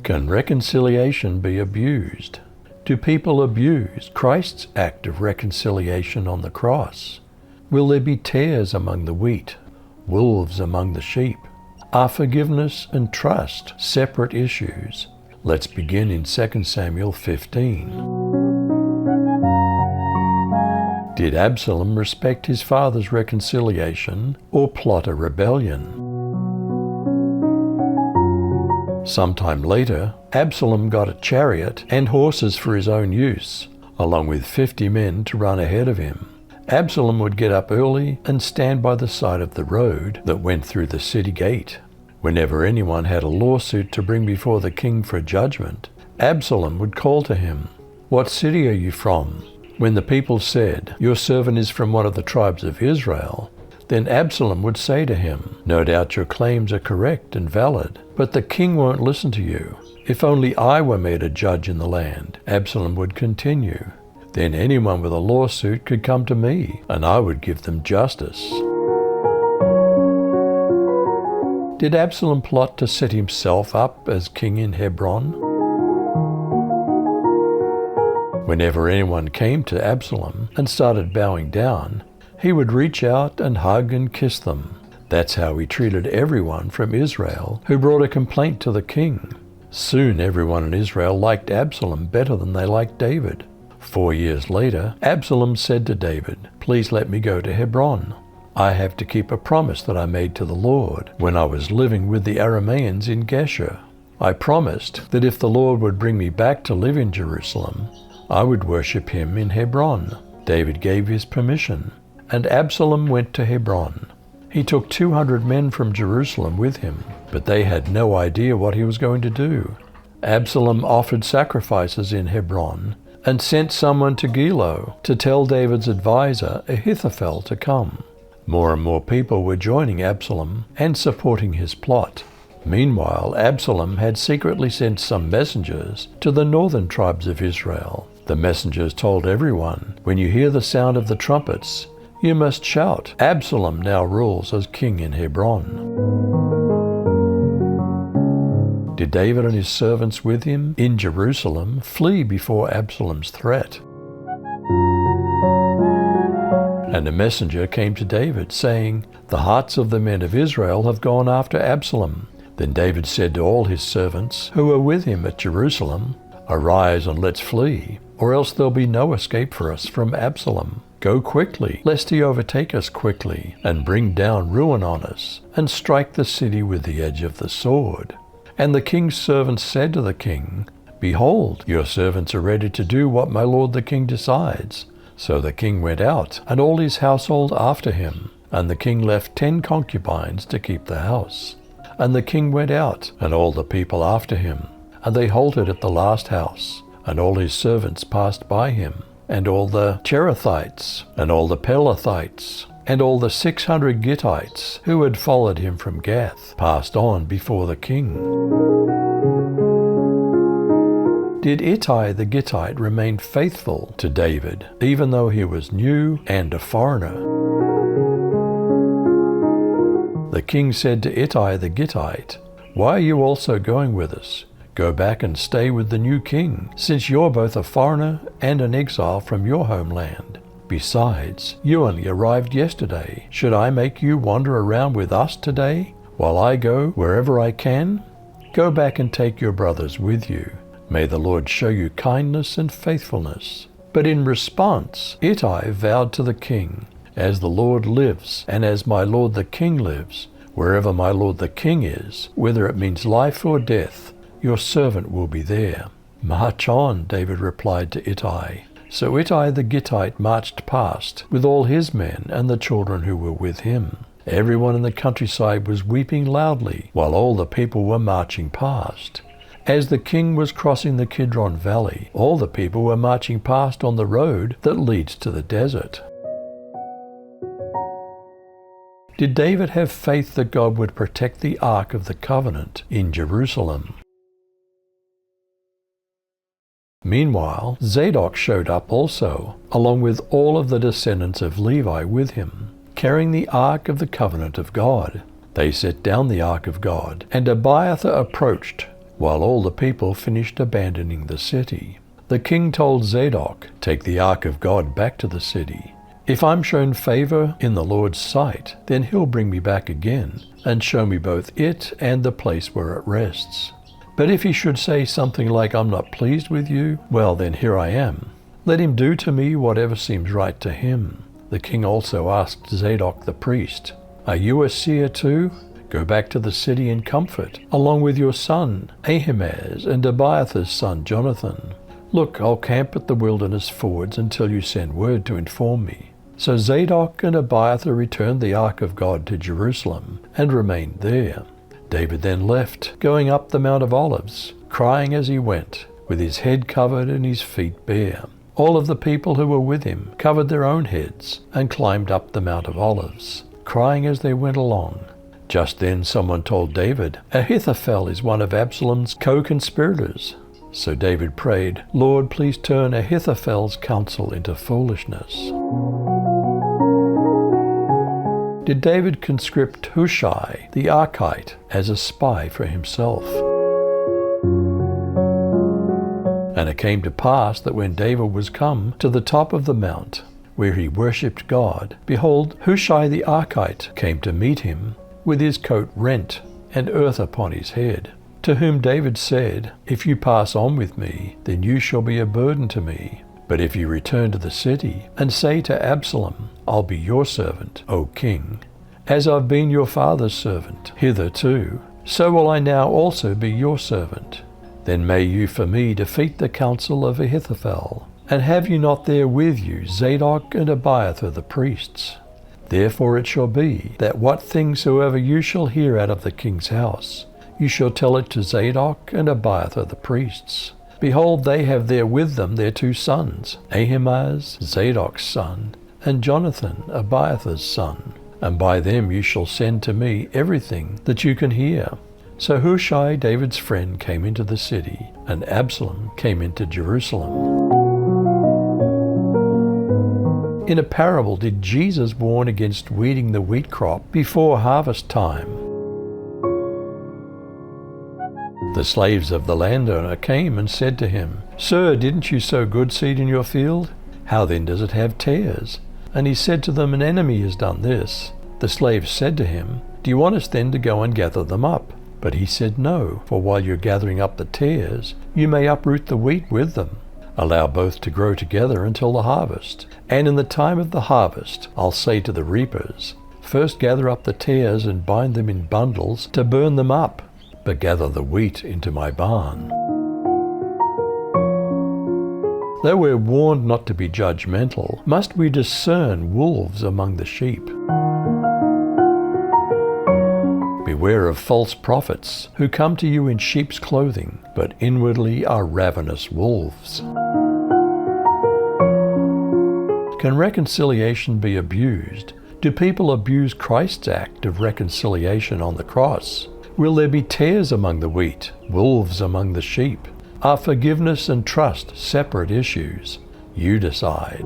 Can reconciliation be abused? Do people abuse Christ's act of reconciliation on the cross? Will there be tares among the wheat, wolves among the sheep? Are forgiveness and trust separate issues? Let's begin in 2 Samuel 15. Did Absalom respect his father's reconciliation or plot a rebellion? Sometime later, Absalom got a chariot and horses for his own use, along with 50 men to run ahead of him. Absalom would get up early and stand by the side of the road that went through the city gate. Whenever anyone had a lawsuit to bring before the king for judgment, Absalom would call to him, "What city are you from?" When the people said, "Your servant is from one of the tribes of Israel," then Absalom would say to him, "No doubt your claims are correct and valid, but the king won't listen to you. If only I were made a judge in the land," Absalom would continue. "Then anyone with a lawsuit could come to me, and I would give them justice." Did Absalom plot to set himself up as king in Hebron? Whenever anyone came to Absalom and started bowing down, he would reach out and hug and kiss them. That's how he treated everyone from Israel who brought a complaint to the king. Soon everyone in Israel liked Absalom better than they liked David. 4 years later, Absalom said to David, "Please let me go to Hebron. I have to keep a promise that I made to the Lord when I was living with the Arameans in Geshur. I promised that if the Lord would bring me back to live in Jerusalem, I would worship him in Hebron." David gave his permission, and Absalom went to Hebron. He took 200 men from Jerusalem with him, but they had no idea what he was going to do. Absalom offered sacrifices in Hebron and sent someone to Gilo to tell David's advisor Ahithophel to come. More and more people were joining Absalom and supporting his plot. Meanwhile, Absalom had secretly sent some messengers to the northern tribes of Israel. The messengers told everyone, "When you hear the sound of the trumpets, you must shout, 'Absalom now rules as king in Hebron.'" Did David and his servants with him in Jerusalem flee before Absalom's threat? And a messenger came to David, saying, "The hearts of the men of Israel have gone after Absalom." Then David said to all his servants who were with him at Jerusalem, "Arise and let's flee, or else there'll be no escape for us from Absalom. Go quickly, lest he overtake us quickly, and bring down ruin on us, and strike the city with the edge of the sword." And the king's servants said to the king, "Behold, your servants are ready to do what my lord the king decides." So the king went out, and all his household after him, and the king left 10 concubines to keep the house. And the king went out, and all the people after him, and they halted at the last house, and all his servants passed by him, and all the Cherethites, and all the Pelethites, and all the 600 Gittites who had followed him from Gath passed on before the king. Did Ittai the Gittite remain faithful to David, even though he was new and a foreigner? The king said to Ittai the Gittite, "Why are you also going with us? Go back and stay with the new king, since you're both a foreigner and an exile from your homeland. Besides, you only arrived yesterday. Should I make you wander around with us today, while I go wherever I can? Go back and take your brothers with you. May the Lord show you kindness and faithfulness." But in response, Ittai vowed to the king, "As the Lord lives, and as my lord the king lives, wherever my lord the king is, whether it means life or death, your servant will be there." "March on," David replied to Ittai. So Ittai the Gittite marched past with all his men and the children who were with him. Everyone in the countryside was weeping loudly while all the people were marching past. As the king was crossing the Kidron Valley, all the people were marching past on the road that leads to the desert. Did David have faith that God would protect the Ark of the Covenant in Jerusalem? Meanwhile, Zadok showed up also, along with all of the descendants of Levi with him, carrying the Ark of the Covenant of God. They set down the Ark of God, and Abiathar approached, while all the people finished abandoning the city. The king told Zadok, "Take the ark of God back to the city. If I'm shown favor in the Lord's sight, then he'll bring me back again and show me both it and the place where it rests. But if he should say something like, 'I'm not pleased with you,' well, then here I am. Let him do to me whatever seems right to him." The king also asked Zadok the priest, "Are you a seer too? Go back to the city in comfort, along with your son Ahimaaz and Abiathar's son Jonathan. Look, I'll camp at the wilderness fords until you send word to inform me." So Zadok and Abiathar returned the ark of God to Jerusalem and remained there. David then left, going up the Mount of Olives, crying as he went, with his head covered and his feet bare. All of the people who were with him covered their own heads and climbed up the Mount of Olives, crying as they went along. Just then someone told David, "Ahithophel is one of Absalom's co-conspirators." So David prayed, "Lord, please turn Ahithophel's counsel into foolishness." Did David conscript Hushai the Archite as a spy for himself? And it came to pass that when David was come to the top of the mount, where he worshipped God, behold, Hushai the Archite came to meet him, with his coat rent and earth upon his head. To whom David said, "If you pass on with me, then you shall be a burden to me. But if you return to the city and say to Absalom, 'I'll be your servant, O king, as I've been your father's servant hitherto, so will I now also be your servant,' then may you for me defeat the counsel of Ahithophel. And have you not there with you Zadok and Abiathar the priests? Therefore it shall be, that what things soever you shall hear out of the king's house, you shall tell it to Zadok and Abiathar the priests. Behold, they have there with them their two sons, Ahimaaz, Zadok's son, and Jonathan, Abiathar's son. And by them you shall send to me everything that you can hear." So Hushai, David's friend, came into the city, and Absalom came into Jerusalem. In a parable did Jesus warn against weeding the wheat crop before harvest time. The slaves of the landowner came and said to him, "Sir, didn't you sow good seed in your field? How then does it have tares?" And he said to them, "An enemy has done this." The slaves said to him, "Do you want us then to go and gather them up?" But he said, "No, for while you're gathering up the tares, you may uproot the wheat with them. Allow both to grow together until the harvest. And in the time of the harvest, I'll say to the reapers, first gather up the tares and bind them in bundles to burn them up, but gather the wheat into my barn." Though we're warned not to be judgmental, must we discern wolves among the sheep? Beware of false prophets who come to you in sheep's clothing, but inwardly are ravenous wolves. Can reconciliation be abused? Do people abuse Christ's act of reconciliation on the cross? Will there be tares among the wheat, wolves among the sheep? Are forgiveness and trust separate issues? You decide.